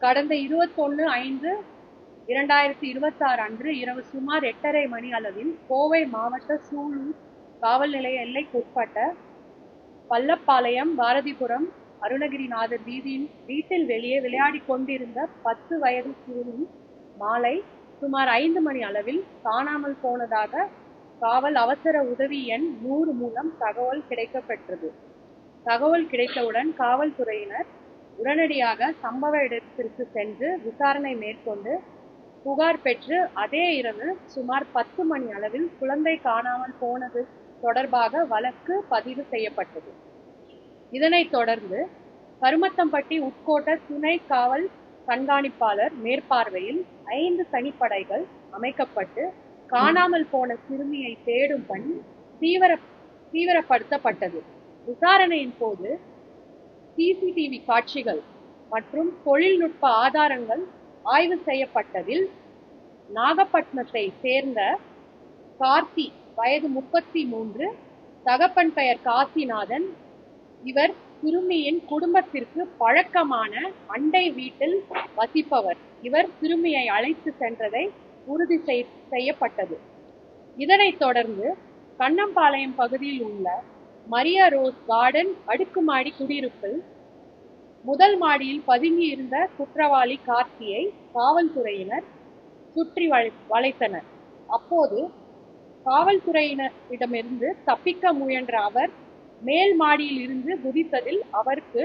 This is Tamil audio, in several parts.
கடந்த 21/5/2026 அன்று இரவு சுமார் 8:30 மணி அளவில் கோவை மாவட்ட சூலூர் காவல் நிலைய எல்லைக்குட்பட்ட பள்ளப்பாளையம் பாரதிபுரம் அருணகிரிநாதர் வீட்டில் வெளியே விளையாடிக் கொண்டிருந்த 10 வயது சிறுமி மாலை சுமார் 5 மணி அளவில் காணாமல் போனதாக காவல் அவசர உதவி எண் 100 மூலம் தகவல் கிடைக்கப்பெற்றது. தகவல் கிடைத்தவுடன் காவல்துறையினர் உடனடியாக சம்பவ இடத்திற்கு சென்று விசாரணை மேற்கொண்டு புகார் பெற்று அதே இரவு சுமார் 10 மணி அளவில் குழந்தை காணாமல் போனது தொடர்பாக வழக்கு பதிவு செய்யப்பட்டது. இதனைத் தொடர்ந்து கருமத்தம்பட்டி உட்கோட்ட துணை காவல் கண்காணிப்பாளர் மேற்பார்வையில் 5 தனிப்படைகள் அமைக்கப்பட்டு காணாமல் போன சிறுமியை தேடும் பணி தீவிரப்படுத்தப்பட்டது. விசாரணையின் போது சிசிடிவி காட்சிகள் மற்றும் தொழில்நுட்ப ஆதாரங்கள் ஆய்வு செய்யப்பட்டதில் நாகப்பட்டினத்தை சேர்ந்த கார்த்தி வயது 33, தகப்பன் பெயர் காசிநாதன். இவர் சிறுமியின் குடும்பத்திற்கு பழக்கமான அண்டை வீட்டில் வசிப்பவர். இவர் சிறுமியை அழைத்து சென்றதை உறுதி செய்யப்பட்டது. இதனைத் தொடர்ந்து கண்ணம்பாளையம் பகுதியில் உள்ள மரியா ரோஸ் கார்டன் அடுக்குமாடி குடியிருப்பில் முதல் மாடியில் பதுங்கியிருந்த குற்றவாளி கார்த்தியை காவல்துறையினர் சுற்றி வளைத்தனர். அப்போது காவல்துறையினரிடமிருந்து தப்பிக்க முயன்ற அவர் மேல் மாடியில் இருந்து குதித்ததில் அவருக்கு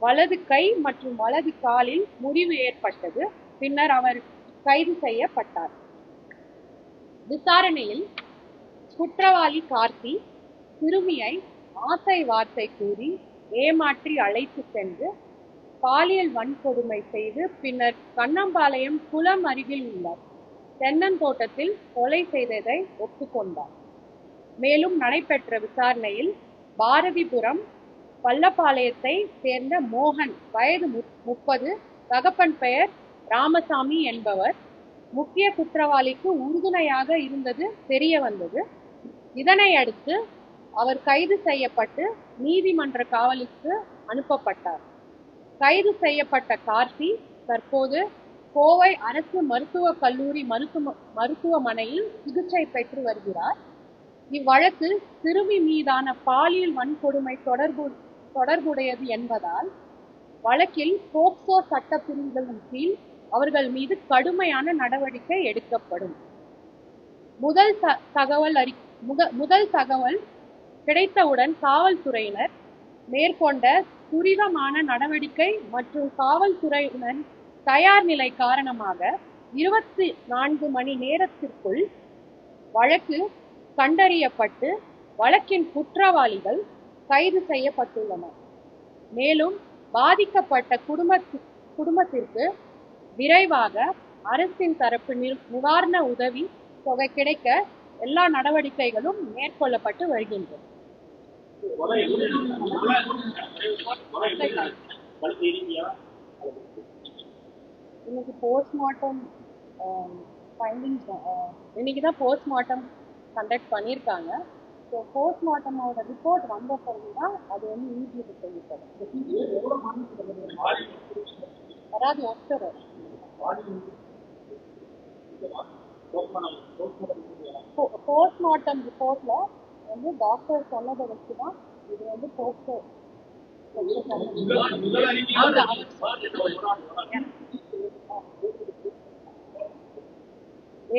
வலது கை மற்றும் வலது காலில் முறிவு ஏற்பட்டது. பின்னர் அவர் கைது செய்யப்பட்டார். விசாரணையில் குற்றவாளி கார்த்தி சிறுமியை ஆசை வார்த்தை கூறி ஏமாற்றி அழைத்து சென்று பாலியல் வன்கொடுமை செய்து பின்னர் கண்ணம்பாளையம் குளம் அருகில் உள்ள தென்னந்தோட்டத்தில் கொலை செய்ததை ஒப்புக்கொண்டார். மேலும் நடைபெற்ற விசாரணையில் பாரதிபுரம் பள்ளப்பாளையத்தை சேர்ந்த மோகன் வயது 30, தகப்பன் பெயர் ராமசாமி என்பவர் முக்கிய குற்றவாளிக்கு உறுதுணையாக இருந்தது தெரிய வந்தது. இதனை அடுத்து அவர் கைது செய்யப்பட்டு நீதிமன்ற காவலுக்கு அனுப்பப்பட்டார். கைது செய்யப்பட்ட கார்த்தி தற்போது கோவை அரசு மருத்துவக் கல்லூரி மருத்துவமனையில் சிகிச்சை பெற்று வருகிறார். இவ்வழக்கு சிறுமி மீதான பாலியல் வன்கொடுமை தொடர்புடையது என்பதால் வழக்கில் போக்சோ சட்ட பிரிவுகளின் கீழ் அவர்கள் மீது கடுமையான நடவடிக்கை எடுக்கப்படும். முதல் தகவல் கிடைத்தவுடன் காவல்துறையினர் மேற்கொண்ட துரிதமான நடவடிக்கை மற்றும் காவல்துறையினர் தயார் நிலை காரணமாக 24 மணி நேரத்திற்குள் வழக்கு கண்டறியப்பட்டு வழக்கின் குற்றவாளிகள் கைது செய்யப்பட்டுள்ளனர். மேலும் பாதிக்கப்பட்ட குடும்பத்திற்கு விரைவாக அரசின் தரப்பு நிவாரண உதவி தொகை கிடைக்க எல்லா நடவடிக்கைகளும் மேற்கொள்ளப்பட்டு வருகின்றன. இன்னைக்கு போஸ்ட்மார்ட்டம் ஃபைண்டிங்ஸ் இன்னைக்குதான் போஸ்ட்மார்ட்டம் கண்டக்ட் பண்ணியிருக்காங்க. ஸோ போஸ்ட்மார்ட்டமோட ரிப்போர்ட் வந்த பிறகுதான் அது வந்து ஈஸியாக செய்யப்படும். யாராவது ஒருத்தர் போஸ்ட்மார்ட்டம் ரிப்போர்ட்ல வந்து டாக்டர் சொன்னதை வச்சுதான் இது வந்து போஸ்ட்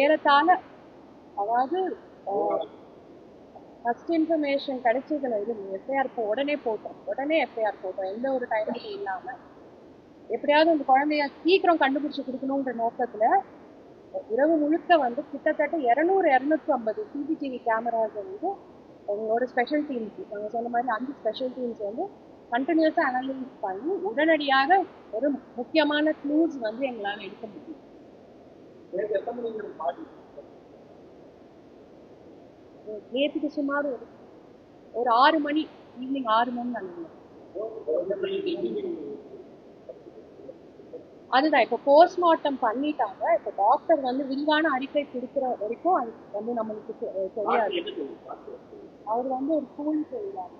ஏறத்தாழ அதாவது ஃபர்ஸ்ட் இன்ஃபர்மேஷன் கிடைச்சதுல இது எஃப்ஐஆர் உடனே போட்டோம் எந்த ஒரு டைமும் இல்லாம எப்படியாவது அந்த குழந்தைய சீக்கிரம் கண்டுபிடிச்சு கொடுக்கணுன்ற நோக்கத்துல இரவு முழுக்க வந்து கிட்டத்தட்ட 200-250 சிசிடிவி கேமராஸ் வந்து எங்களோட ஸ்பெஷல் டீம்ஸ் நாங்கள் சொன்ன மாதிரி 5 ஸ்பெஷல் டீம்ஸ் வந்து கண்டினியூஸா அனலைஸ் பண்ணி உடனடியாக ஒரு முக்கியமான க்ளூஸ் வந்து எங்களால் எடுக்க முடியும். நேற்றுக்கு சுமார் ஒரு 6 மணி, ஈவினிங் 6 மணி நினைக்கிறேன். அதுதான் இப்போ போஸ்ட்மார்ட்டம் பண்ணிட்டாங்க. இப்போ டாக்டர் வந்து விரிவான அறிக்கை கொடுக்குற வரைக்கும் அது வந்து நம்மளுக்கு தெரியாது. அவர் வந்து ஒரு ஸ்கூல் செய்வார்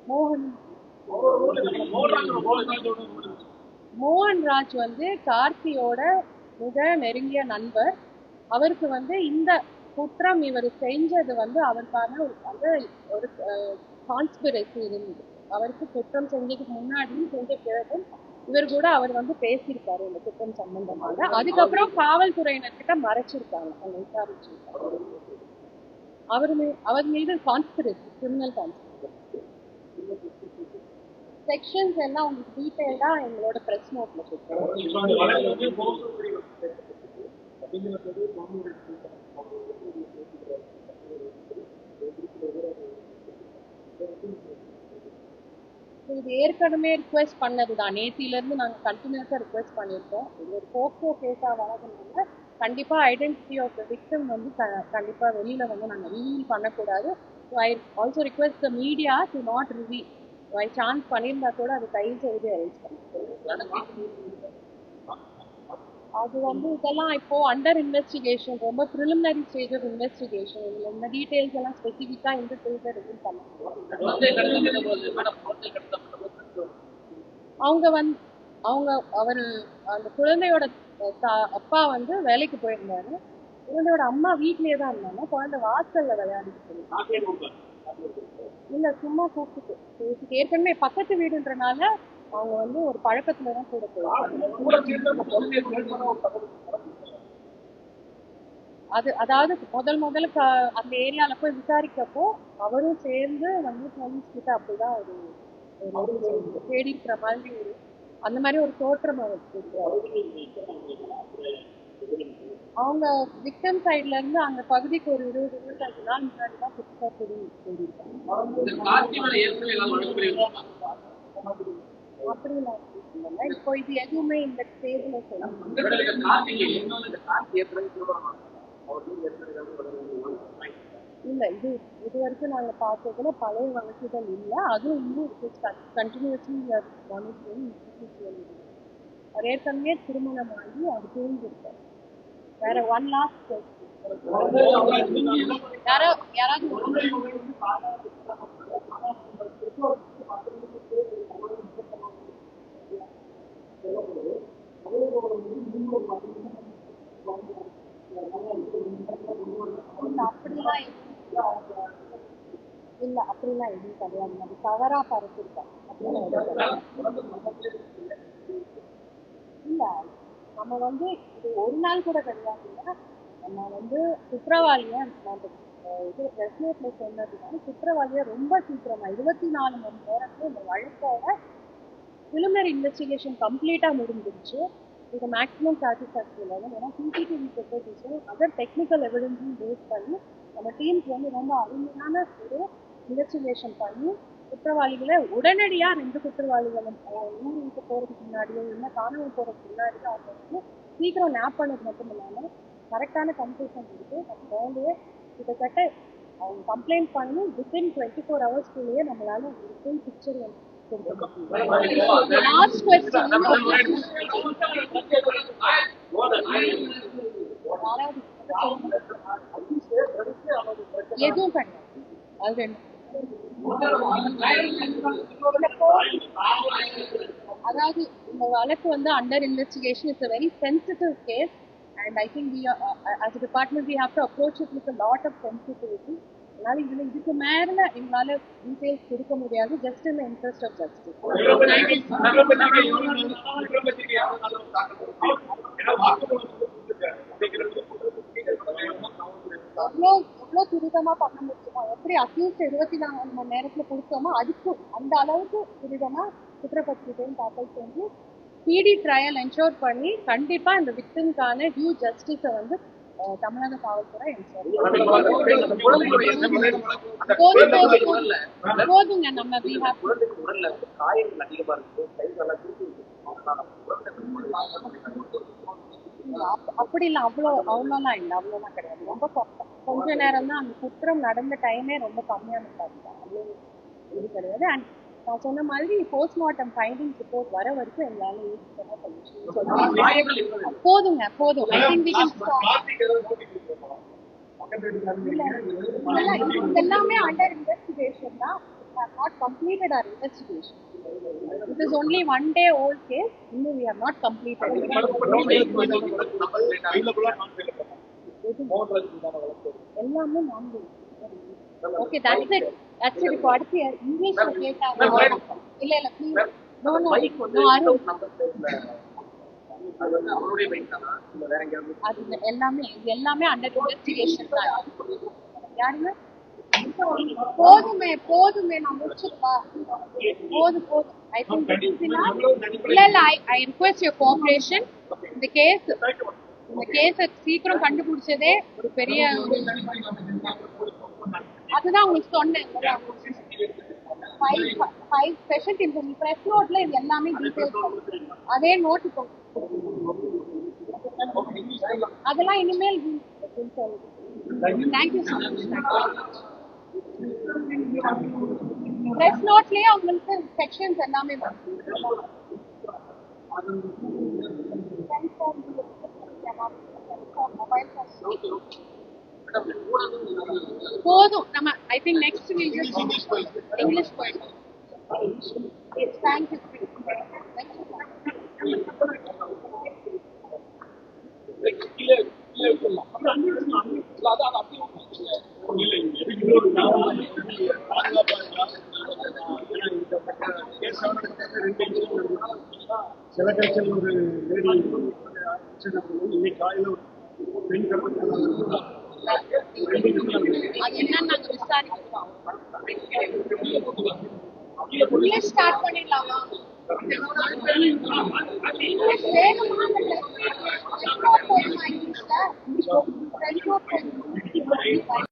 மோகன் மோகன்ராஜ் வந்து கார்த்தியோட மிக நெருங்கிய நண்பர். அவருக்கு வந்து இந்த குற்றம் இவர் செஞ்சது வந்து அவருக்கான ஒரு கான்ஸ்பிரசி இருந்தது. அவருக்கு குற்றம் செஞ்சதுக்கு முன்னாடியும் செஞ்ச பிறகும் இவர் கூட அவர் வந்து பேசியிருக்காரு இந்த குற்றம் சம்பந்தமாக. அதுக்கப்புறம் காவல்துறையினர்கிட்ட மறைச்சிருக்காங்க அந்த விசாரிச்சிருக்காங்க. அவர் மீது கான்ஸ்பிரசி, கிரிமினல் கான்ஸ்பிரசி. செக்ஷன்ஸ் எல்லாம் உங்களுக்கு டீடைல்டா எங்களோட பிரஸ் நோட்ல கொடுக்குறோம். இது ஏற்கனவே ரிக்வெஸ்ட் பண்ணதுதான். நேத்தில இருந்து நாங்க கண்டினியூஸா ரிக்வெஸ்ட் பண்ணியிருக்கோம். இது ஒரு போக்சோ கேஸா வளர்ந்ததுனால கண்டிப்பா ஐடென்டிட்டி ஆஃப் த விக்டிம் வந்து கண்டிப்பா வெளியில வந்து நாங்க ரிவீல் பண்ணக்கூடாது. I also request the media to not reveal. By chance பண்ணியிருந்தா கூட அது தயவு செய்து அரேஞ்ச் பண்ணுங்க. அது வந்து இதெல்லாம் இப்போ அண்டர் இன்வெஸ்டிகேஷன், ரொம்ப ப்ரிலிமினரி ஸ்டேஜ் ஆஃப் இன்வெஸ்டிகேஷன். இதுல இந்த டீடைல்ஸ் எல்லாம் ஸ்பெசிஃபிக்கா இந்த ஸ்டேஜ்ல ரிவீல் பண்ண அவரு அந்த குழந்தையோட அப்பா வந்து வேலைக்கு போயிருந்தாரு. குழந்தையோட அம்மா வீட்லயே தான் இருந்தாங்க. குழந்தை வாசல்ல விளையாடிட்டு இல்ல சும்மா கூப்பிட்டு ஏற்கனவே பக்கத்து வீடுன்றனால அவங்க வந்து ஒரு பழக்கத்துலதான் கூட அதாவது முதல்ல அந்த ஏரியால போய் விசாரிக்கப்போ அவரும் சேர்ந்து வந்து போலீஸ் கிட்ட அப்படிதான் ஒரு தேடி இருக்கிற மாதிரி அந்த மாதிரி ஒரு தோற்றம் அவருக்கு. அவங்க விக்டம் சைட்ல இருந்து அந்த பகுதிக்கு ஒரு 20-25 நாள் முன்னாடிதான் புதுசா அப்படிலாம் இப்போ இது எதுவுமே இந்த ஸ்டேஜ்ல இல்ல. இது வரைக்கும் நாங்க பார்த்ததுல பழைய வழக்குகள் இல்ல. அதுவும் இன்னும் கண்டினியூஸ்லி அவர் ஏற்கனவே திருமணம் ஆகி அவர் பிரிஞ்சிருக்கார். வேற ஒன் லாஸ்ட் யாராவது அப்படிலாம் இல்ல, அப்படிலாம் எதுவும் கிடையாது. நம்ம தவறா பரப்பிருக்கோம். இல்ல, நம்ம வந்து இது ஒரு நாள் கூட கிடையாது. நம்ம வந்து குற்றவாளிய இது ரெஸ்னேட்ல சொன்னதுனால குற்றவாளிய ரொம்ப சீக்கிரமா 24 மணி நேரத்துல இந்த வழக்கோட பிலிமினரி இன்வெஸ்டிகேஷன் கம்ப்ளீட்டா முடிஞ்சிருச்சு. இது மேக்ஸிமம் சாட்டிஸ்ஃபேக்டரி லெவல். ஏன்னா சிசிடிவி ஃபுட்டேஜஸும் அதர் டெக்னிக்கல் எவிடன்ஸும் பேஸ் பண்ணி நம்ம டீம்ஸ் வந்து ரொம்ப அருமையான ஒரு இன்வெஸ்டிகேஷன் பண்ணி குற்றவாளிகளை உடனடியா 2 குற்றவாளிகளும் ஊருக்கு போறதுக்கு முன்னாடியோ இல்லை காணாமல் போறதுக்கு முன்னாடியோ அவங்க வந்து சீக்கிரம் நேப் பண்ணது மட்டும் இல்லாம கரெக்டான கன்ஃபியூஷன் இருக்கு. நம்ம குழந்தைய கிட்டத்தட்ட அவங்க கம்ப்ளைண்ட் பண்ணி வித்தின் 24 ஹவர்ஸ்க்குள்ளேயே நம்மளால ஒரு ஃபுல் பிக்சர் வந்து லாஸ்ட் क्वेश्चन எதுவும் கிடையாது. அது அதாவது இந்த வழக்கு வந்து under investigation. It's a very sensitive case and I think we as a department we have to approach it with a lot of sensitivity. அதனால இதுக்கு மேல எங்களால டீடைல்ஸ் கொடுக்க முடியாது. Just in interest of justice. எவ்வளவு துரிதமா பண்ண முடியுமோ, எப்படி அட்லீஸ்ட் 24 மணி நேரத்துல கொடுத்தோமோ அதுக்கு அந்த அளவுக்கு துரிதமா குற்றப்பத்திரிகையும் தாக்கல் செஞ்சு ஸ்பீடி ட்ரையல் என்ஷோர் பண்ணி கண்டிப்பா இந்த விக்டிம்கான டியூ ஜஸ்டிஸை வந்து தமிழக காவல்துறை போதுங்க. நம்ம அப்படி இல்ல, அவ்வளோலாம் இல்ல, அவ்வளோலாம் கிடையாது. ரொம்ப கொஞ்ச நேரம் தான். அந்த குற்றம் நடந்த டைமே ரொம்ப கம்மியான அவ்வளோ இது கிடையாது. அண்ட் நான் சொன்ன மாதிரி போஸ்ட்மார்ட்டம் ஃபைண்டிங் ரிப்போர்ட் வர வரைக்கும் எங்களால போதுங்க போதும். ஐ திங்க் எல்லாமே அண்டர் இன்வெஸ்டிகேஷன் தான். have not completed our investigation. It is only 1 day old case. No, we have not completed. எல்லாமே நான்கு. Okay, that's it. That's it. இப்போ அடுத்து இங்கிலீஷ்ல கேட்டாங்க. இல்ல இல்ல please. No no no Arun. அது எல்லாமே அண்டர் இன்வெஸ்டிகேஷன் தான். யாருங்க? போதுமே நான் முடிச்சிருப்பா. போதும் I think this is enough. இல்ல I request your cooperation. இந்த கேஸ சீக்கிரம் கண்டுபிடிச்சதே ஒரு பெரிய அதுதான் உங்களுக்கு சொன்னேன். 5 ஸ்பெஷல் டீம் பிரஸ் நோட்ல இது எல்லாமே டீடைல்ஸ் அதே நோட் இப்போ அதெல்லாம் இனிமேல் தேங்க்யூ ஸோ மச். பிரஸ் நோட்லயே அவங்களுக்கு செக்ஷன்ஸ் எல்லாமே போதும் நம்ம I think next week English போயிடும். தேங்க்யூ. சில கட்சியில் ஒரு லேடி இன்னைக்கு காலையில் அது என்னன்னு நாங்க விசாரிக்கிறோம். இங்கிலீஷ் ஸ்டார்ட் பண்ணிடலாமா? இங்கிலீஷ் வேணுமா? இங்கிலீஷ்ல